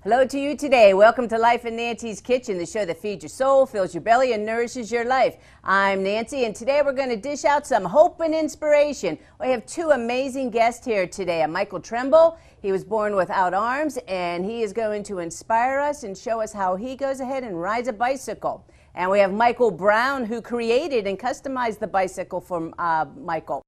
Hello to you today. Welcome to Life in Nancy's Kitchen, the show that feeds your soul, fills your belly, and nourishes your life. I'm Nancy, and today we're going to dish out some hope and inspiration. We have two amazing guests here today. Michael Tremble. He was born without arms, and he is going to inspire us and show us how he goes ahead and rides a bicycle. And we have Michael Brown, who created and customized the bicycle for Michael.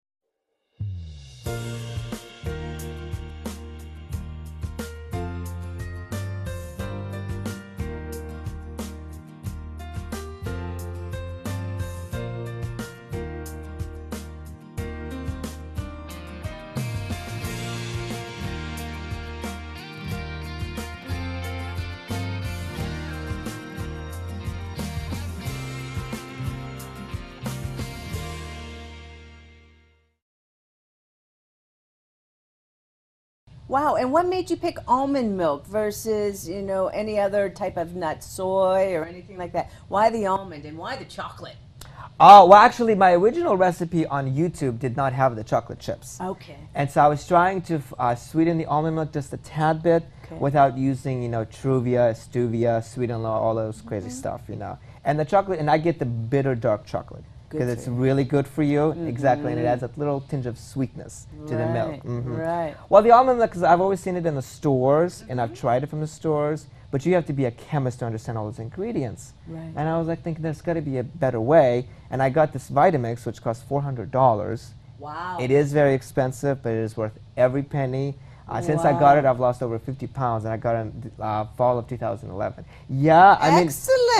Wow, and what made you pick almond milk versus, any other type of nut, soy or anything like that? Why the almond and why the chocolate? Oh, well, actually, my original recipe on YouTube did not have the chocolate chips. Okay. And so I was trying to sweeten the almond milk just a tad bit without using, Truvia, stevia, sweet and low, all those crazy stuff, And the chocolate, and I get the bitter dark chocolate. Because it's really good for you, exactly, and it adds a little tinge of sweetness to the milk. Right. Well, the almond milk, because I've always seen it in the stores, and I've tried it from the stores, but you have to be a chemist to understand all those ingredients. Right. And I was like thinking there's got to be a better way, and I got this Vitamix, which costs $400. Wow. It is very expensive, but it is worth every penny. Since I got it, I've lost over 50 pounds, and I got it in fall of 2011. Yeah, I mean,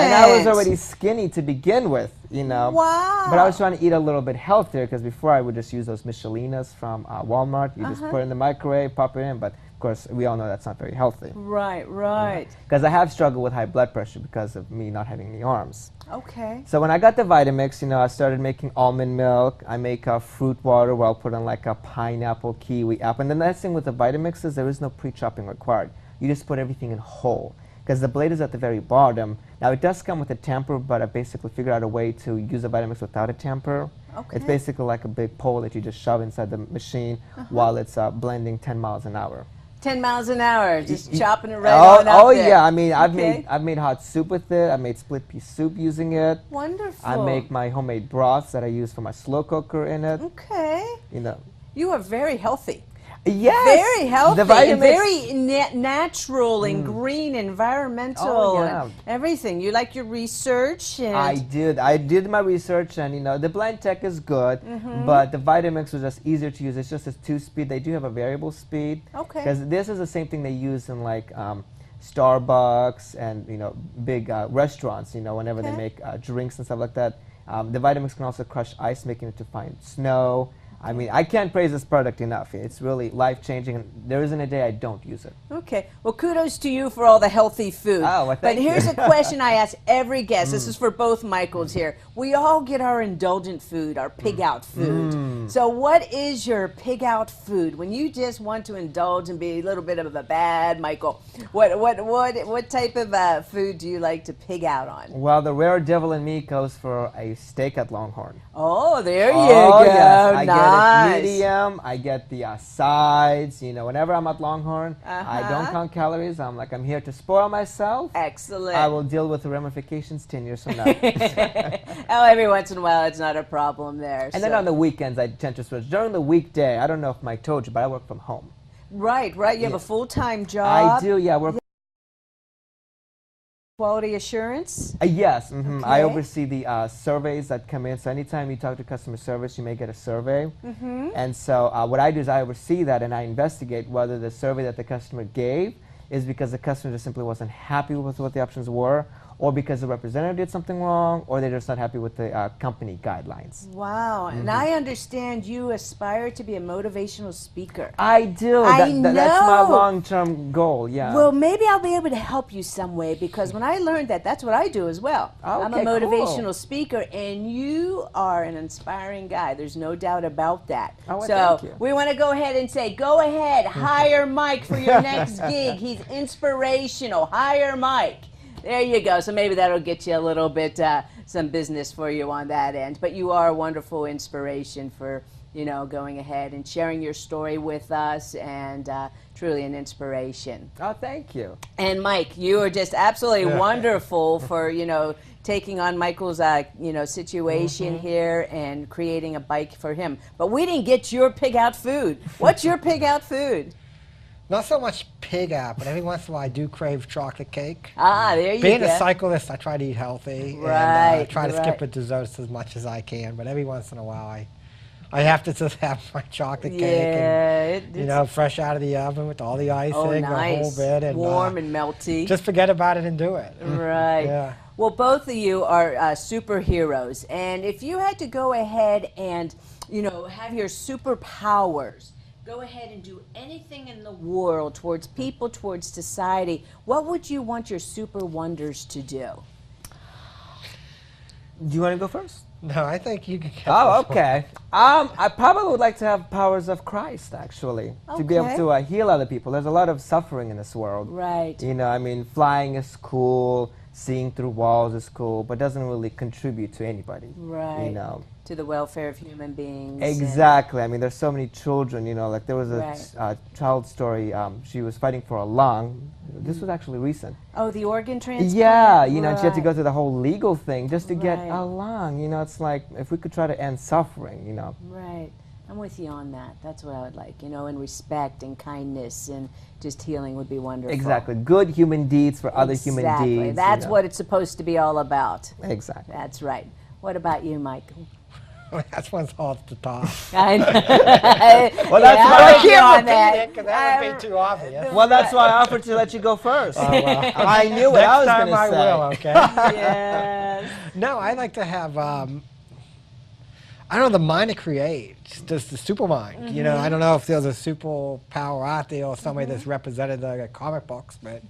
and I was already skinny to begin with, Wow. But I was trying to eat a little bit healthier, because before I would just use those Michelinas from Walmart. You just put it in the microwave, pop it in, but of course, we all know that's not very healthy. Right, right. Because I have struggled with high blood pressure because of me not having any arms. Okay. So when I got the Vitamix, I started making almond milk. I make fruit water where I'll put in like a pineapple, kiwi, apple. And the nice thing with the Vitamix is there is no pre-chopping required. You just put everything in whole. Because the blade is at the very bottom. Now it does come with a tamper, but I basically figured out a way to use a Vitamix without a tamper. Okay. It's basically like a big pole that you just shove inside the machine while it's blending 10 miles an hour. 10 miles an hour, just chopping it right on up there. Yeah, I mean, I've made hot soup with it. I made split pea soup using it. Wonderful. I make my homemade broths that I use for my slow cooker in it. Okay. You are very healthy. Yes. Very healthy. The Vitamix. And very natural and green, environmental, and everything. You like your research? And I did my research, and the Blend Tech is good, but the Vitamix was just easier to use. It's just a 2-speed. They do have a variable speed. Okay. Because this is the same thing they use in like Starbucks and big restaurants. Whenever they make drinks and stuff like that. The Vitamix can also crush ice, making it to find snow. I mean, I can't praise this product enough. It's really life-changing, and there isn't a day I don't use it. Okay. Well, kudos to you for all the healthy food. Oh, well, thank you. But here's a question I ask every guest. This is for both Michaels here. We all get our indulgent food, our pig-out food. So what is your pig-out food? When you just want to indulge and be a little bit of a bad Michael, what type of food do you like to pig out on? Well, the rare devil in me goes for a steak at Longhorn. Oh, there you go. Yes. I nice. get it medium. I get the sides. Whenever I'm at Longhorn, I don't count calories. I'm here to spoil myself. Excellent. I will deal with the ramifications 10 years from now. Oh, every once in a while, it's not a problem there. And then on the weekends, I tend to switch. During the weekday, I don't know if Mike told you, but I work from home. Right. You have a full-time job. I do, yeah. Quality assurance? Yes. I oversee the surveys that come in. So anytime you talk to customer service, you may get a survey. And so what I do is I oversee that, and I investigate whether the survey that the customer gave is because the customer just simply wasn't happy with what the options were, or because the representative did something wrong, or they're just not happy with the company guidelines. Wow. And I understand you aspire to be a motivational speaker. I do. I know. That's my long-term goal, yeah. Well, maybe I'll be able to help you some way, because when I learned that, that's what I do as well. I'm a motivational speaker, and you are an inspiring guy. There's no doubt about that. Oh, well, so thank you. we want to go ahead and say, go ahead, hire Mike for your next gig. He's inspirational. Hire Mike. There you go. So maybe that'll get you a little bit, some business for you on that end. But you are a wonderful inspiration for, going ahead and sharing your story with us and truly an inspiration. Oh, thank you. And Mike, you are just absolutely wonderful for, taking on Michael's, situation here and creating a bike for him. But we didn't get your pig out food. What's your pig out food? Not so much pig out, but every once in a while I do crave chocolate cake. Ah, there you go. Being a cyclist, I try to eat healthy. Right. And try to skip the desserts as much as I can. But every once in a while I have to just have my chocolate cake. And, fresh out of the oven with all the icing, the whole bit. And, warm and melty. Just forget about it and do it. Right. Yeah. Well, both of you are superheroes. And if you had to go ahead and, have your superpowers, go ahead and do anything in the world towards people, towards society, what would you want your super wonders to do? Do you want to go first? No, I think you can get okay. I probably would like to have powers of Christ, actually, to be able to heal other people. There's a lot of suffering in this world. Right. Flying is cool, seeing through walls is cool, but doesn't really contribute to anybody. Right. To the welfare of human beings. Exactly. I mean, there's so many children, like there was a child story, she was fighting for a lung. This was actually recent. Oh, the organ transplant? Yeah, and she had to go through the whole legal thing just to get a lung. It's like, if we could try to end suffering, Right. I'm with you on that. That's what I would like, and respect and kindness and just healing would be wonderful. Exactly. Good human deeds for other human deeds. Exactly. That's what it's supposed to be all about. Exactly. That's right. What about you, Michael? That's one's hard to top. I know. Well, that's why I can't repeat it, because that would be too obvious. Well, that's why I offered to let you go first. I knew what I was going to say. Next time I will, okay? Yes. No, I like to have, I don't know, the mind to create, just the super mind. I don't know if there's a superpower out there or somebody that's represented the comic books, but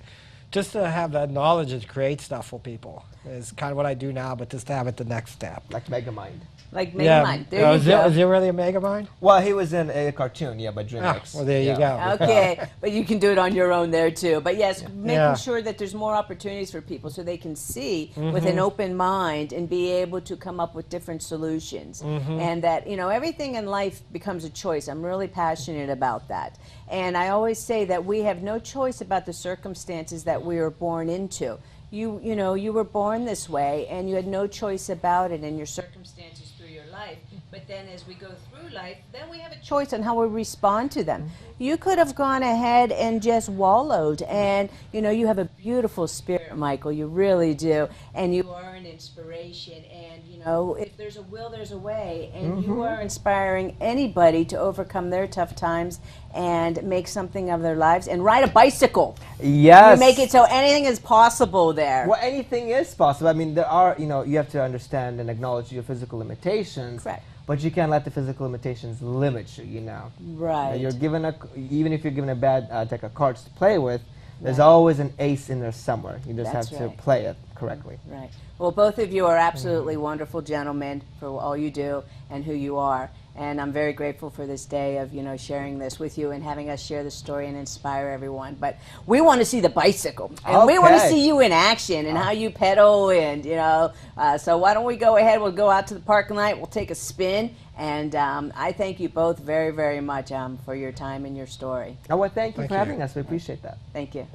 just to have that knowledge and create stuff for people is kind of what I do now, but just to have it the next step. Like Megamind. Like Megamind. There you go. Is it really a Megamind? Well, he was in a cartoon, by DreamWorks. Well, there you go. Okay, but you can do it on your own there too. But yes, making sure that there's more opportunities for people so they can see with an open mind and be able to come up with different solutions. And that, everything in life becomes a choice. I'm really passionate about that. And I always say that we have no choice about the circumstances that we are born into. You were born this way and you had no choice about it and your circumstances through your life. But then as we go through life, then we have a choice on how we respond to them. You could have gone ahead and just wallowed, and you have a beautiful spirit, Michael, you really do, and you are an inspiration, and if there's a will, there's a way, and you are inspiring anybody to overcome their tough times and make something of their lives and ride a bicycle. Yes. You make it so anything is possible there. Well, anything is possible. I mean, there are, you have to understand and acknowledge your physical limitations. Correct. But you can't let the physical limitations limit you, Right. You're given even if you're given a bad deck of cards to play with, there's always an ace in there somewhere. You just have to play it correctly. Right. Well, both of you are absolutely wonderful gentlemen for all you do and who you are. And I'm very grateful for this day of, sharing this with you and having us share the story and inspire everyone. But we want to see the bicycle. And we want to see you in action and how you pedal and, so why don't we go ahead, we'll go out to the parking lot, we'll take a spin. And I thank you both very, very much for your time and your story. Oh, well, thank you for having us. We appreciate that. Thank you.